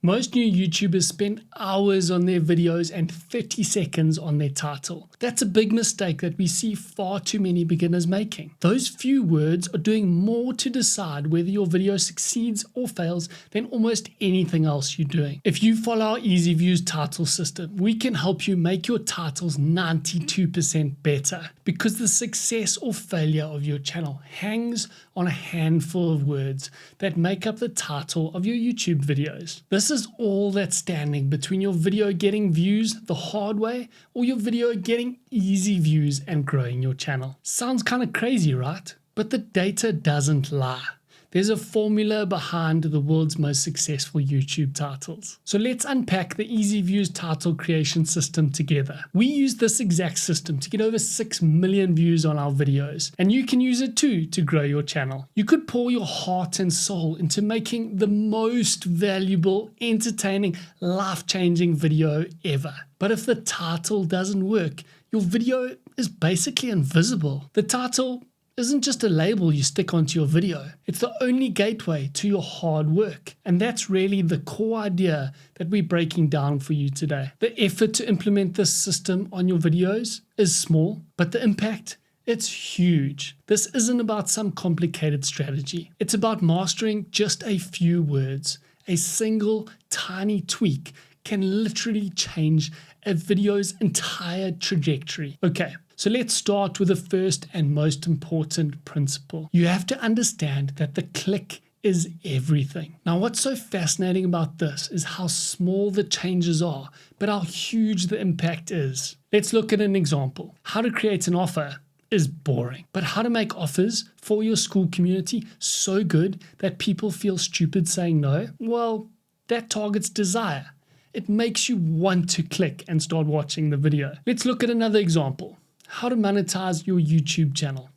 Most new YouTubers spend hours on their videos and 30 seconds on their title. That's a big mistake that we see far too many beginners making. Those few words are doing more to decide whether your video succeeds or fails than almost anything else you're doing. If you follow our easy views title system, we can help you make your titles 92% better, because the success or failure of your channel hangs on a handful of words that make up the title of your YouTube videos. This is all that's standing between your video getting views the hard way or your video getting easy views and growing your channel. Sounds kind of crazy, right? But the data doesn't lie. There's a formula behind the world's most successful YouTube titles. So let's unpack the easy views title creation system together. We use this exact system to get over 6 million views on our videos, and you can use it too to grow your channel. You could pour your heart and soul into making the most valuable, entertaining, life-changing video ever. But if the title doesn't work, your video is basically invisible. The title isn't just a label you stick onto your video. It's the only gateway to your hard work. And that's really the core idea that we're breaking down for you today. The effort to implement this system on your videos is small, but the impact, it's huge. This isn't about some complicated strategy. It's about mastering just a few words. A single tiny tweak can literally change a video's entire trajectory. Okay. So let's start with the first and most important principle. You have to understand that the click is everything. Now, what's so fascinating about this is how small the changes are, but how huge the impact is. Let's look at an example. How to create an offer is boring, but how to make offers for your school community so good that people feel stupid saying no, well, that targets desire. It makes you want to click and start watching the video. Let's look at another example. How to monetize your YouTube channel.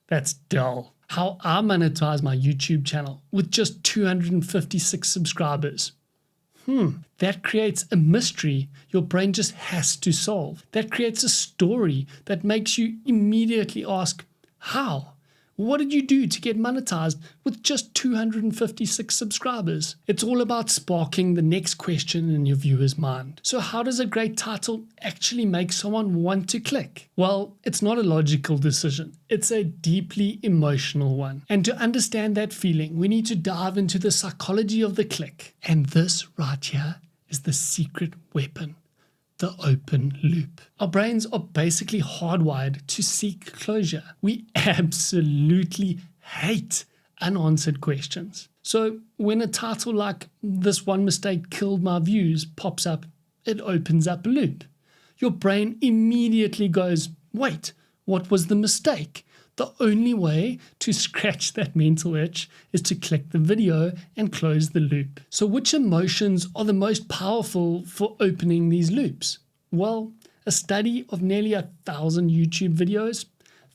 That's dull. How I monetize my YouTube channel with just 256 subscribers. That creates a mystery your brain just has to solve. That creates a story that makes you immediately ask, how? What did you do to get monetized with just 256 subscribers? It's all about sparking the next question in your viewer's mind. So how does a great title actually make someone want to click? Well, it's not a logical decision. It's a deeply emotional one. And to understand that feeling, we need to dive into the psychology of the click. And this right here is the secret weapon. The open loop. Our brains are basically hardwired to seek closure. We absolutely hate unanswered questions. So when a title like "This one mistake killed my views" pops up, it opens up a loop. Your brain immediately goes, wait, what was the mistake? The only way to scratch that mental itch is to click the video and close the loop. So which emotions are the most powerful for opening these loops? Well, a study of nearly 1,000 YouTube videos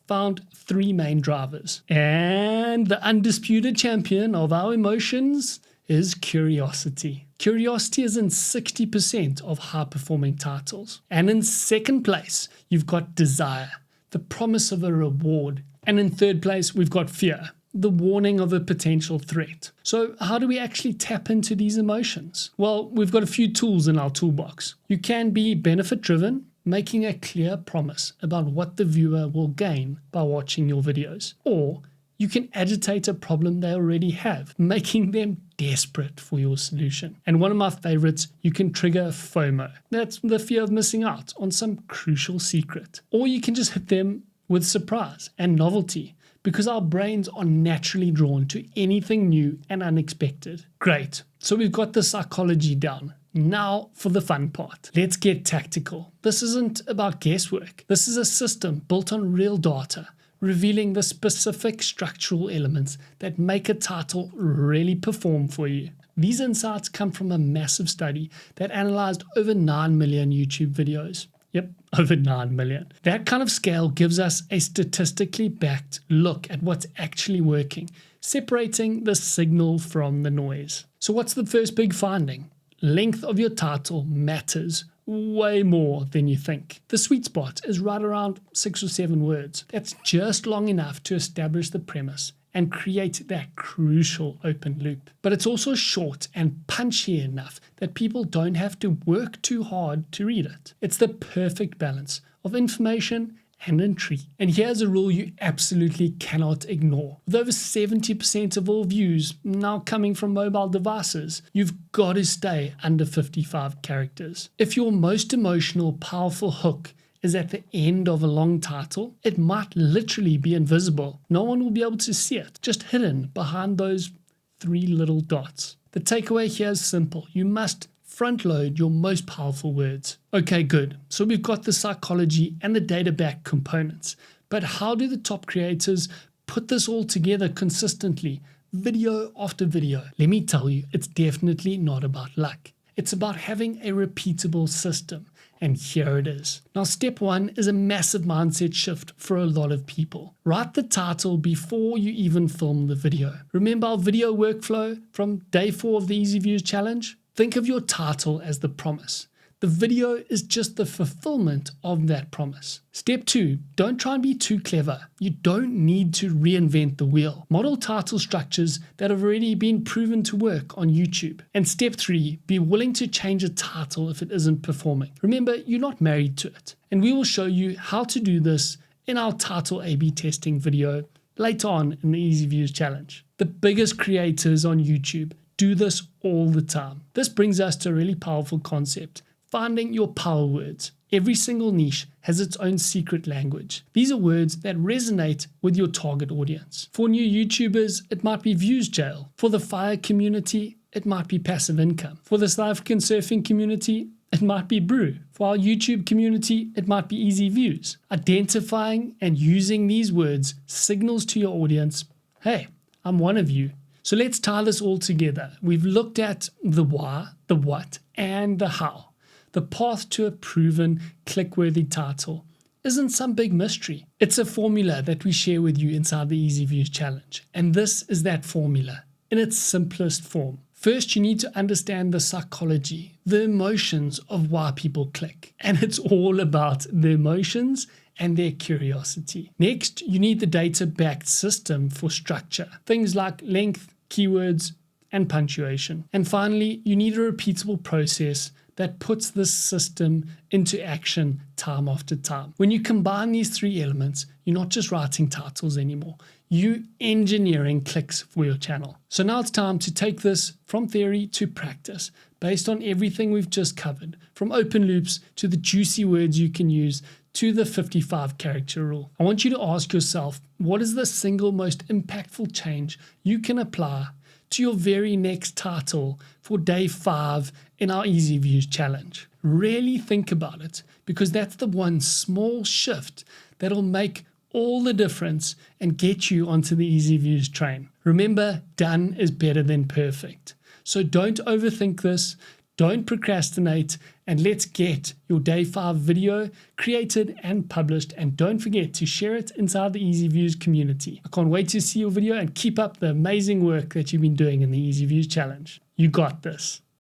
found 3 main drivers. And the undisputed champion of our emotions is curiosity. Curiosity is in 60% of high-performing titles. And in second place, you've got desire, the promise of a reward. And in third place, we've got fear, the warning of a potential threat. So how do we actually tap into these emotions? Well, we've got a few tools in our toolbox. You can be benefit-driven, making a clear promise about what the viewer will gain by watching your videos. Or you can agitate a problem they already have, making them desperate for your solution. And one of my favorites, you can trigger FOMO. That's the fear of missing out on some crucial secret. Or you can just hit them with surprise and novelty, because our brains are naturally drawn to anything new and unexpected. Great, so we've got the psychology down. Now for the fun part. Let's get tactical. This isn't about guesswork. This is a system built on real data, revealing the specific structural elements that make a title really perform for you. These insights come from a massive study that analyzed over 9 million YouTube videos. Yep, over 9 million. That kind of scale gives us a statistically backed look at what's actually working, separating the signal from the noise. So what's the first big finding? Length of your title matters way more than you think. The sweet spot is right around 6 or 7 words. That's just long enough to establish the premise and create that crucial open loop. But it's also short and punchy enough that people don't have to work too hard to read it. It's the perfect balance of information and intrigue. And here's a rule you absolutely cannot ignore. With over 70% of all views now coming from mobile devices, you've got to stay under 55 characters. If your most emotional, powerful hook is at the end of a long title, it might literally be invisible. No one will be able to see it, just hidden behind those 3 little dots. The takeaway here is simple. You must front load your most powerful words. Okay, good. So we've got the psychology and the data back components, but how do the top creators put this all together consistently, video after video? Let me tell you, it's definitely not about luck. It's about having a repeatable system. And here it is. Now, step 1 is a massive mindset shift for a lot of people. Write the title before you even film the video. Remember our video workflow from day 4 of the Easy Views Challenge? Think of your title as the promise. The video is just the fulfillment of that promise. Step 2, don't try and be too clever. You don't need to reinvent the wheel. Model title structures that have already been proven to work on YouTube. And step 3, be willing to change a title if it isn't performing. Remember, you're not married to it. And we will show you how to do this in our title A/B testing video later on in the Easy Views Challenge. The biggest creators on YouTube do this all the time. This brings us to a really powerful concept. Finding your power words. Every single niche has its own secret language. These are words that resonate with your target audience. For new YouTubers, it might be views jail. For the FIRE community, it might be passive income. For the South African surfing community, it might be brew. For our YouTube community, it might be easy views. Identifying and using these words signals to your audience, hey, I'm one of you. So let's tie this all together. We've looked at the why, the what, and the how. The path to a proven click-worthy title isn't some big mystery. It's a formula that we share with you inside the Easy Views Challenge. And this is that formula in its simplest form. First, you need to understand the psychology, the emotions of why people click. And it's all about the emotions and their curiosity. Next, you need the data-backed system for structure. Things like length, keywords, and punctuation. And finally, you need a repeatable process that puts this system into action time after time. When you combine these 3 elements, you're not just writing titles anymore. You're engineering clicks for your channel. So now it's time to take this from theory to practice based on everything we've just covered, from open loops to the juicy words you can use to the 55 character rule. I want you to ask yourself, what is the single most impactful change you can apply to your very next title for day 5 in our Easy Views Challenge? Really think about it, because that's the one small shift that'll make all the difference and get you onto the Easy Views train. Remember, done is better than perfect. So don't overthink this, don't procrastinate, and let's get your day 5 video created and published. And don't forget to share it inside the Easy Views community. I can't wait to see your video and keep up the amazing work that you've been doing in the Easy Views Challenge. You got this.